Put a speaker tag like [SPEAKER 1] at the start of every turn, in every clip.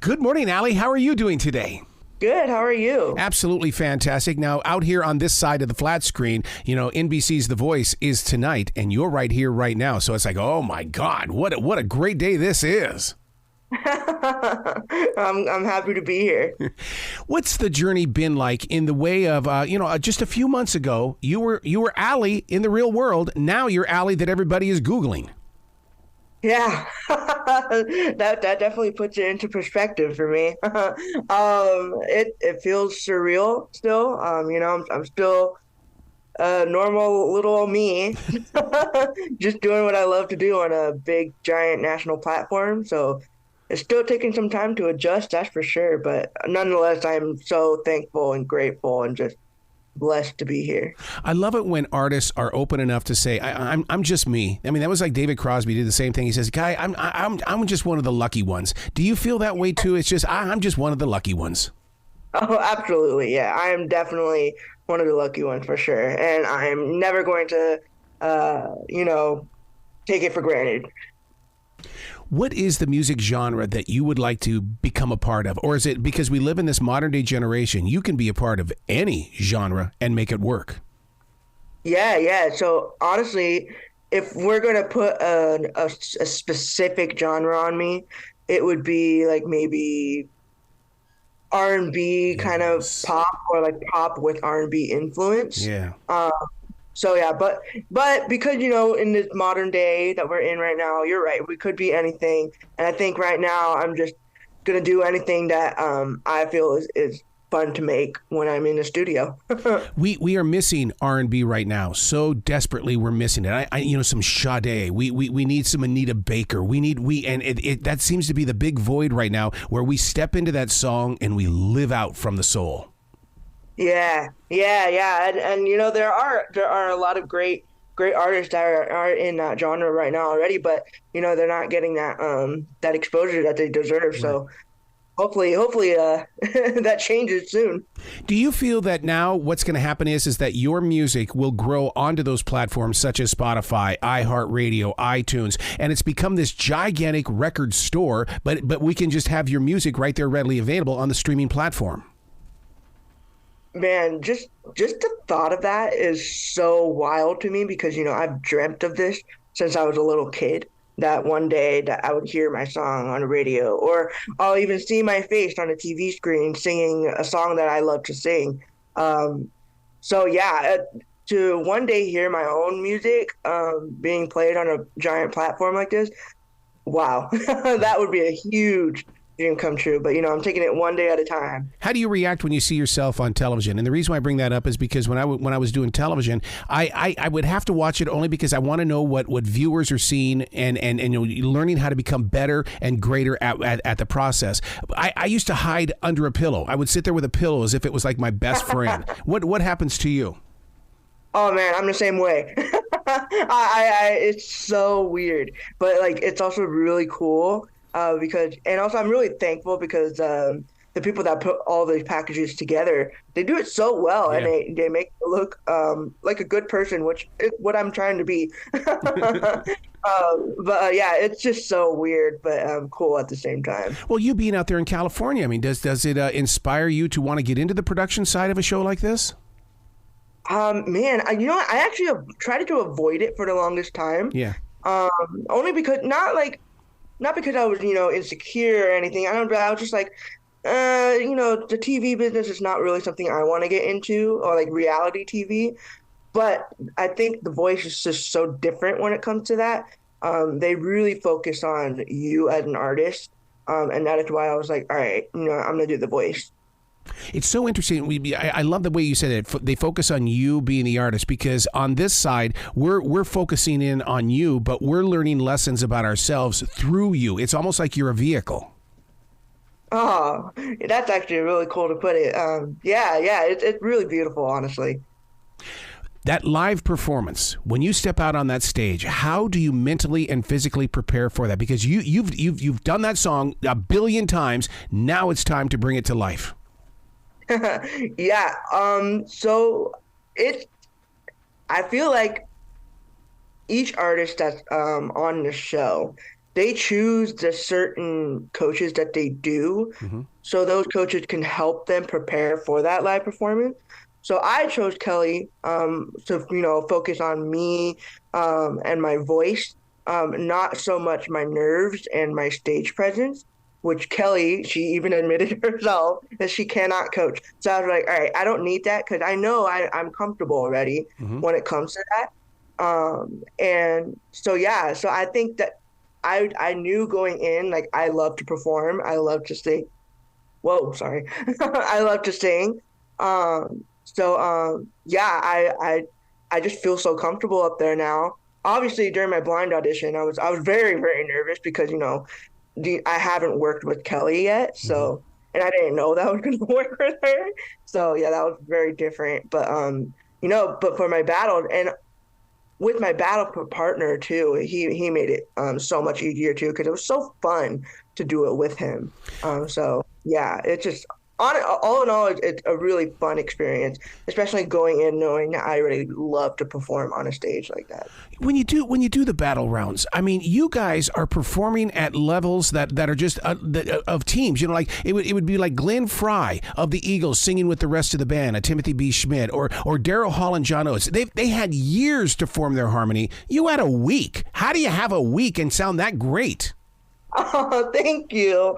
[SPEAKER 1] Good morning, Allie. How are you doing today?
[SPEAKER 2] Good. How are you?
[SPEAKER 1] Absolutely fantastic. Now, out here on this side of the flat screen, NBC's The Voice is tonight, and you're right here right now. So it's like, oh my God, what a great day this is.
[SPEAKER 2] I'm happy to be here.
[SPEAKER 1] What's the journey been like in the way of, just a few months ago, you were Allie in the real world. Now you're Allie that everybody is Googling.
[SPEAKER 2] Yeah, that definitely puts it into perspective for me. It feels surreal still. I'm still normal little old me, just doing what I love to do on a big, giant national platform. So it's still taking some time to adjust, that's for sure. But nonetheless, I'm so thankful and grateful and just blessed to be here.
[SPEAKER 1] I love it when artists are open enough to say, I'm just me. I mean, that was like David Crosby did the same thing. He says, "Guy, I'm just one of the lucky ones." Do you feel that way too? It's just I'm just one of the lucky ones.
[SPEAKER 2] Oh, absolutely. Yeah, I am definitely one of the lucky ones for sure. And I'm never going to, take it for granted.
[SPEAKER 1] What is the music genre that you would like to become a part of? Or is it because we live in this modern day generation, you can be a part of any genre and make it work?
[SPEAKER 2] Yeah. So honestly, if we're going to put a specific genre on me, it would be like maybe R&B kind of pop, or like pop with R&B influence.
[SPEAKER 1] Yeah.
[SPEAKER 2] So yeah, but because in this modern day that we're in right now, you're right. We could be anything, and I think right now I'm just gonna do anything that I feel is fun to make when I'm in the studio.
[SPEAKER 1] We are missing R&B right now. So desperately we're missing it. I some Sade. We need some Anita Baker. That seems to be the big void right now, where we step into that song and we live out from the soul.
[SPEAKER 2] Yeah. And there are a lot of great artists that are in that genre right now already, but they're not getting that exposure that they deserve. Right. So hopefully that changes soon.
[SPEAKER 1] Do you feel that now what's going to happen is that your music will grow onto those platforms such as Spotify, iHeartRadio, iTunes, and it's become this gigantic record store, but we can just have your music right there readily available on the streaming platform?
[SPEAKER 2] Man, just the thought of that is so wild to me, because I've dreamt of this since I was a little kid, that one day that I would hear my song on the radio, or I'll even see my face on a TV screen singing a song that I love to sing. So yeah, to one day hear my own music being played on a giant platform like this, wow, that would be a huge dream come true. But I'm taking it one day at a time.
[SPEAKER 1] How do you react when you see yourself on television? And the reason why I bring that up is because when I was doing television, I would have to watch it only because I want to know what viewers are seeing and learning how to become better and greater at the process. I used to hide under a pillow. I would sit there with a pillow as if it was like my best friend. What happens to you?
[SPEAKER 2] Oh man, I'm the same way. It's so weird, but like it's also really cool. And also I'm really thankful because the people that put all these packages together, they do it so well. Yeah. And they make it look like a good person, which is what I'm trying to be. But yeah, it's just so weird, but cool at the same time.
[SPEAKER 1] Well, you being out there in California, I mean, does it inspire you to want to get into the production side of a show like this?
[SPEAKER 2] Man, I actually have tried to avoid it for the longest time.
[SPEAKER 1] Yeah.
[SPEAKER 2] Only because not because I was, insecure or anything. I was just like, the TV business is not really something I want to get into, or like reality TV. But I think The Voice is just so different when it comes to that. They really focus on you as an artist. And that is why I was like, all right, I'm going to do The Voice.
[SPEAKER 1] It's so interesting. I love the way you said it. They focus on you being the artist, because on this side, we're focusing in on you, but we're learning lessons about ourselves through you. It's almost like you're a vehicle.
[SPEAKER 2] Oh, that's actually really cool to put it. Yeah, it's really beautiful, honestly.
[SPEAKER 1] That live performance, when you step out on that stage, how do you mentally and physically prepare for that? Because you've done that song a billion times. Now it's time to bring it to life.
[SPEAKER 2] Yeah. So I feel like each artist that's on the show they choose the certain coaches that they do,
[SPEAKER 1] Hmm.
[SPEAKER 2] so those coaches can help them prepare for that live performance. So I chose Kelly to focus on me and my voice, not so much my nerves and my stage presence. Which Kelly, she even admitted herself that she cannot coach. So I was like, all right, I don't need that because I know I'm comfortable already
[SPEAKER 1] Hmm.
[SPEAKER 2] when it comes to that. And so yeah, so I think that I knew going in, like I love to perform, I love to sing. Whoa, sorry. I love to sing. Yeah, I just feel so comfortable up there now. Obviously during my blind audition, I was very, very nervous because, I haven't worked with Kelly yet,
[SPEAKER 1] Hmm.
[SPEAKER 2] so and I didn't know that I was gonna work with her. So yeah, that was very different. But for my battle and with my battle partner too, he made it so much easier too because it was so fun to do it with him. So yeah, it's just all in all, it's a really fun experience, especially going in knowing that I really love to perform on a stage like that.
[SPEAKER 1] When you do the battle rounds, I mean, you guys are performing at levels that are just of teams. Like it would be like Glenn Fry of the Eagles singing with the rest of the band, Timothy B. Schmidt, or Daryl Hall and John Oates. They had years to form their harmony. You had a week. How do you have a week and sound that great?
[SPEAKER 2] Oh, thank you.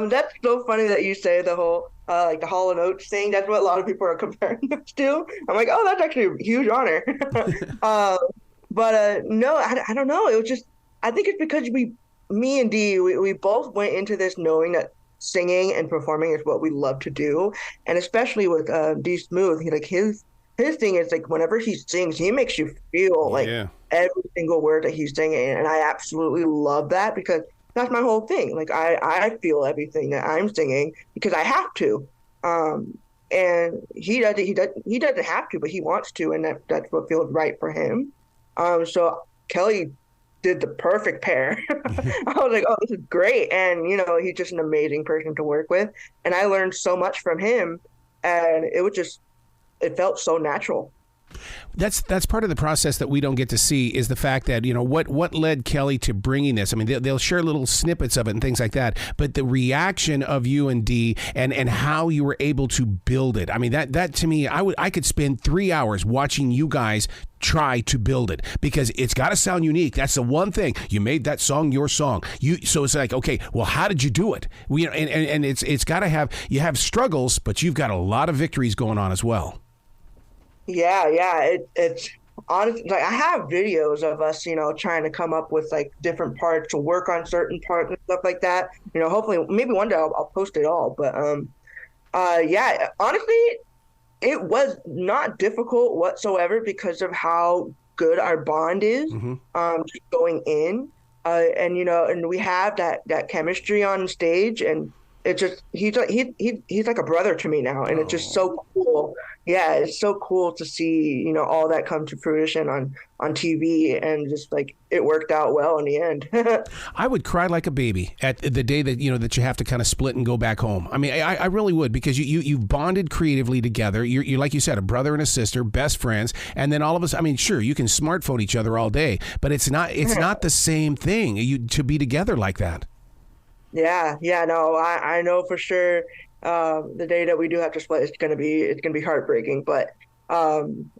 [SPEAKER 2] That's so funny that you say the whole like the Hall and Oates thing. That's what a lot of people are comparing us to. I'm like, oh, that's actually a huge honor. uh, but no, I don't know. It was just I think it's because me and Dee, we both went into this knowing that singing and performing is what we love to do, and especially with D Smooth, his thing is like whenever he sings, he makes you feel like
[SPEAKER 1] Yeah.
[SPEAKER 2] every single word that he's singing, and I absolutely love that because that's my whole thing. Like I feel everything that I'm singing because I have to. Um, and he doesn't have to, but he wants to, and that's what feels right for him. So Kelly did the perfect pair. I was like, oh, this is great. And he's just an amazing person to work with. And I learned so much from him, and it felt so natural.
[SPEAKER 1] That's part of the process that we don't get to see is the fact that what led Kelly to bringing this. I mean, they'll share little snippets of it and things like that, but the reaction of you and Dee and how you were able to build it. I mean, that to me, I could spend 3 hours watching you guys try to build it because it's got to sound unique. That's the one thing. You made that song your song. So it's like, okay, well, how did you do it? And it's got to you have struggles, but you've got a lot of victories going on as well.
[SPEAKER 2] Yeah. It's honestly like I have videos of us, trying to come up with like different parts to work on certain parts and stuff like that. Hopefully, maybe one day I'll post it all. Yeah, honestly, it was not difficult whatsoever because of how good our bond is.
[SPEAKER 1] Hmm.
[SPEAKER 2] Just going in, and we have that chemistry on stage, and it just he's like a brother to me now, and it's just
[SPEAKER 1] Oh.
[SPEAKER 2] so cool. Yeah, it's so cool to see all that come to fruition on TV, and just like it worked out well in the end.
[SPEAKER 1] I would cry like a baby at the day that that you have to kind of split and go back home. I mean, I really would because you've bonded creatively together. You're like you said, a brother and a sister, best friends, and then all of us. I mean, sure, you can smartphone each other all day, but it's not the same thing. To be together like that.
[SPEAKER 2] Yeah, no, I know for sure. The day that we do have to split, it's gonna be heartbreaking, but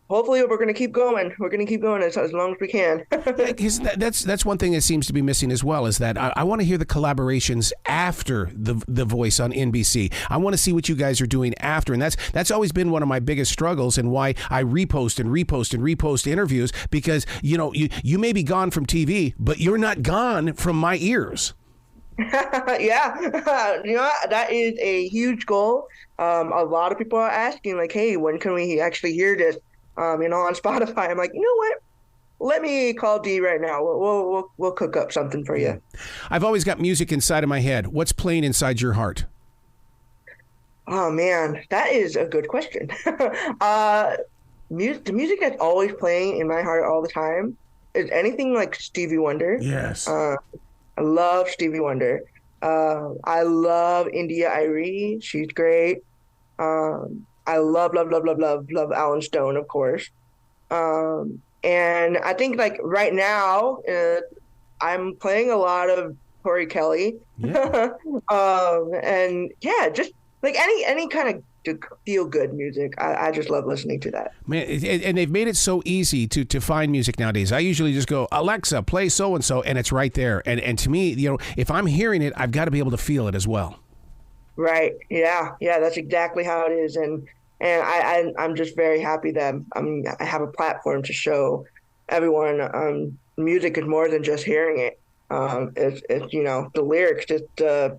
[SPEAKER 2] hopefully we're gonna keep going. We're gonna keep going as long as we can.
[SPEAKER 1] Yeah, 'cause that's one thing that seems to be missing as well is that I want to hear the collaborations after the voice on NBC. I want to see what you guys are doing after, and that's always been one of my biggest struggles and why I repost and repost and repost interviews because you may be gone from TV, but you're not gone from my ears.
[SPEAKER 2] Yeah, that is a huge goal. A lot of people are asking, like, "Hey, when can we actually hear this?" On Spotify. I'm like, you know what? Let me call D right now. We'll cook up something for
[SPEAKER 1] Yeah.
[SPEAKER 2] you.
[SPEAKER 1] I've always got music inside of my head. What's playing inside your heart?
[SPEAKER 2] Oh man, that is a good question. uh, the music that's always playing in my heart all the time is anything like Stevie Wonder.
[SPEAKER 1] Yes.
[SPEAKER 2] I love Stevie Wonder. I love India Irie. She's great. I love Alan Stone, of course. And I think like right now, I'm playing a lot of Tori Kelly.
[SPEAKER 1] Yeah.
[SPEAKER 2] And yeah, just like any kind of feel good music. I just love listening to that.
[SPEAKER 1] Man, and they've made it so easy to find music nowadays. I usually just go, Alexa, play so and so, and it's right there. And to me, if I'm hearing it, I've got to be able to feel it as well.
[SPEAKER 2] Right. Yeah. Yeah. That's exactly how it is. I'm just very happy that I have a platform to show everyone music is more than just hearing it. It's the lyrics, it's the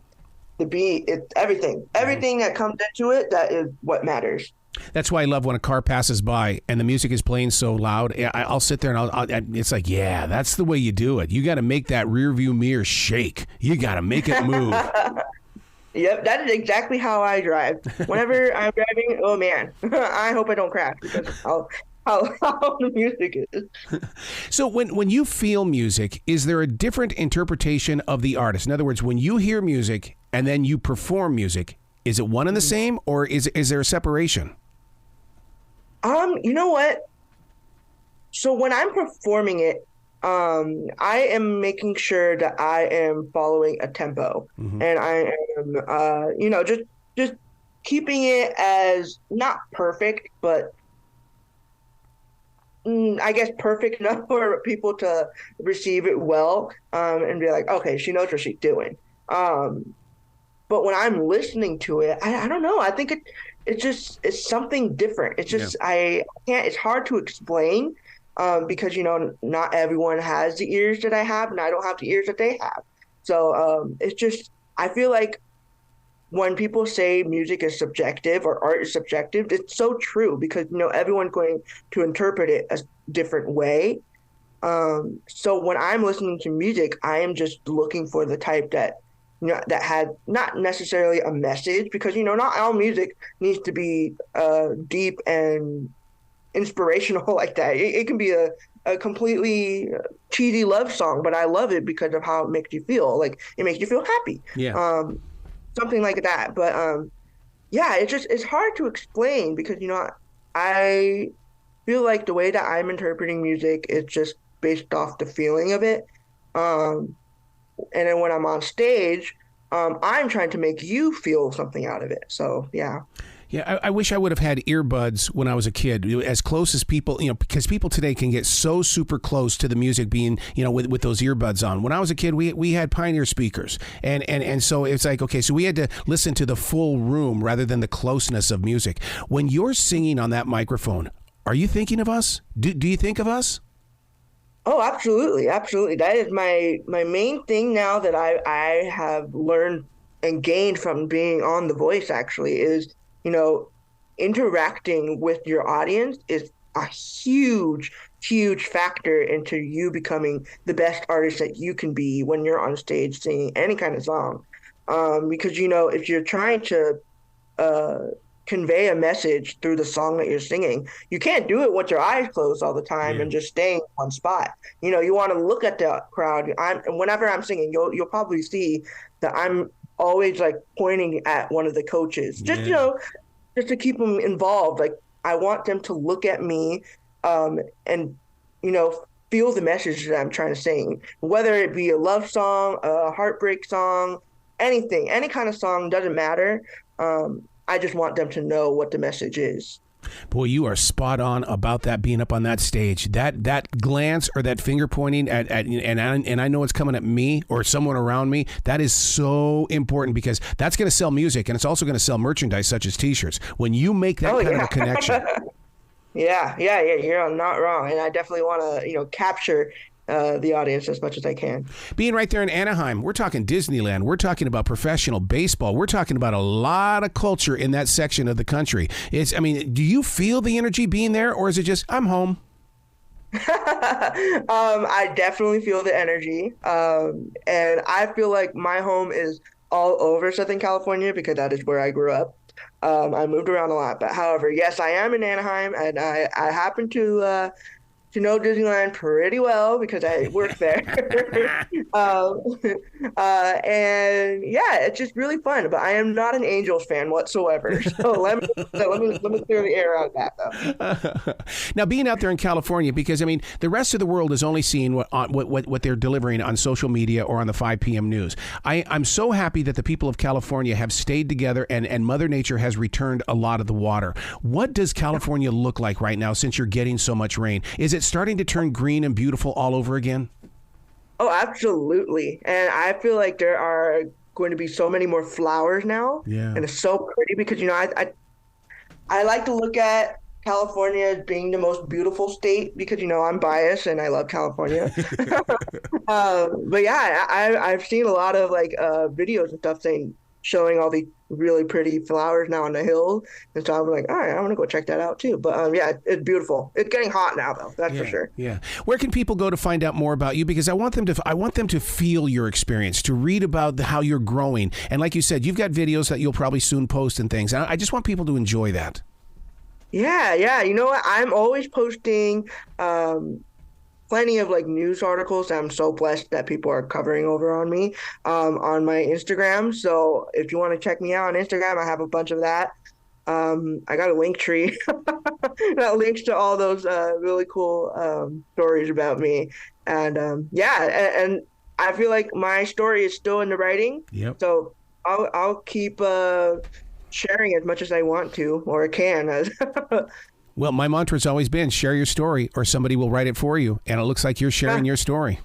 [SPEAKER 2] beat, it's everything that comes into it. That is what matters.
[SPEAKER 1] That's why I love when a car passes by and the music is playing so loud. I'll sit there and it's like, yeah, that's the way you do it. You got to make that rear view mirror shake. You got to make it move.
[SPEAKER 2] Yep, that is exactly how I drive. Whenever I'm driving, oh man, I hope I don't crash because how the music is.
[SPEAKER 1] So when you feel music, is there a different interpretation of the artist? In other words, when you hear music and then you perform music, is it one and the same, or is there a separation?
[SPEAKER 2] You know what? So when I'm performing it, I am making sure that I am following a tempo, and I am, just keeping it as not perfect, but I guess perfect enough for people to receive it well, and be like, okay, she knows what she's doing. But when I'm listening to it, I don't know. I think it's something different. It's just I can't. It's hard to explain. Because not everyone has the ears that I have, and I don't have the ears that they have. So it's just I feel like when people say music is subjective or art is subjective, it's so true because everyone's going to interpret it a different way. So when I'm listening to music, I am just looking for the type that that had not necessarily a message, because not all music needs to be deep and inspirational like that. It can be a completely cheesy love song, but I love it because of how it makes you feel. Like it makes you feel happy.
[SPEAKER 1] Yeah.
[SPEAKER 2] Something like that. But yeah, it's hard to explain because I feel like the way that I'm interpreting music is just based off the feeling of it. And then when I'm on stage, I'm trying to make you feel something out of it. So yeah.
[SPEAKER 1] Yeah, I wish I would have had earbuds when I was a kid, as close as people, because people today can get so super close to the music being, with those earbuds on. When I was a kid, we had Pioneer speakers, and so it's like, okay, so we had to listen to the full room rather than the closeness of music. When you're singing on that microphone, are you thinking of us? Do you think of us?
[SPEAKER 2] Oh, absolutely, absolutely. That is my main thing now that I have learned and gained from being on The Voice. Actually, is interacting with your audience is a huge, huge factor into you becoming the best artist that you can be when you're on stage singing any kind of song. Because, if you're trying to convey a message through the song that you're singing, you can't do it with your eyes closed all the time and just staying on spot. You want to look at the crowd. Whenever I'm singing, you'll probably see that I'm always like pointing at one of the coaches, just just to keep them involved. Like I want them to look at me, and feel the message that I'm trying to sing, whether it be a love song, a heartbreak song, anything, any kind of song, doesn't matter. I just want them to know what the message is.
[SPEAKER 1] Boy, you are spot on about that being up on that stage. That glance or that finger pointing and I know it's coming at me or someone around me. That is so important because that's going to sell music and it's also going to sell merchandise such as T-shirts. When you make that kind of a connection.
[SPEAKER 2] Yeah. You're not wrong, and I definitely want to capture the audience as much as I can.
[SPEAKER 1] Being right there in Anaheim, we're talking Disneyland. We're talking about professional baseball. We're talking about a lot of culture in that section of the country. Do you feel the energy being there, or is it just, I'm home?
[SPEAKER 2] I definitely feel the energy. And I feel like my home is all over Southern California because that is where I grew up. I moved around a lot, but however, yes, I am in Anaheim, and I happen to to know Disneyland pretty well because I work there. um, and yeah, it's just really fun. But I am not an Angels fan whatsoever. So let me clear the air on that though.
[SPEAKER 1] Now, being out there in California, because I mean, the rest of the world is only seeing what they're delivering on social media or on the 5 p.m. news. I'm so happy that the people of California have stayed together and Mother Nature has returned a lot of the water. What does California look like right now since you're getting so much rain? Is it starting to turn green and beautiful all over again?
[SPEAKER 2] Oh, absolutely. And I feel like there are going to be so many more flowers now.
[SPEAKER 1] Yeah.
[SPEAKER 2] And it's so pretty because, I like to look at California as being the most beautiful state because, I'm biased and I love California. But yeah, I've seen a lot of like videos and stuff showing all the really pretty flowers now on the hill. And so I was like, all right, I want to go check that out too. But yeah, it's beautiful. It's getting hot now though. That's for sure.
[SPEAKER 1] Yeah. Where can people go to find out more about you? Because I want them to feel your experience, to read about how you're growing. And like you said, you've got videos that you'll probably soon post and things. I just want people to enjoy that.
[SPEAKER 2] Yeah. You know what? I'm always posting plenty of like news articles that I'm so blessed that people are covering over on me on my Instagram. So if you want to check me out on Instagram, I have a bunch of that. I got a link tree that links to all those really cool stories about me. And yeah, and I feel like my story is still in the writing.
[SPEAKER 1] Yep.
[SPEAKER 2] So I'll keep sharing as much as I want to or can.
[SPEAKER 1] Well, my mantra's always been share your story or somebody will write it for you. And it looks like you're sharing your story.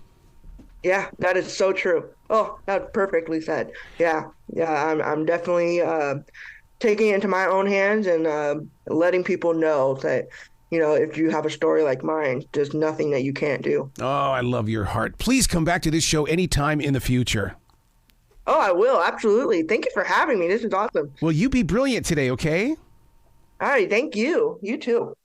[SPEAKER 2] Yeah, that is so true. Oh, that's perfectly said. Yeah. I'm definitely taking it into my own hands and letting people know that, if you have a story like mine, there's nothing that you can't do.
[SPEAKER 1] Oh, I love your heart. Please come back to this show anytime in the future.
[SPEAKER 2] Oh, I will. Absolutely. Thank you for having me. This is awesome.
[SPEAKER 1] Well, you be brilliant today, okay?
[SPEAKER 2] All right. Thank you. You too.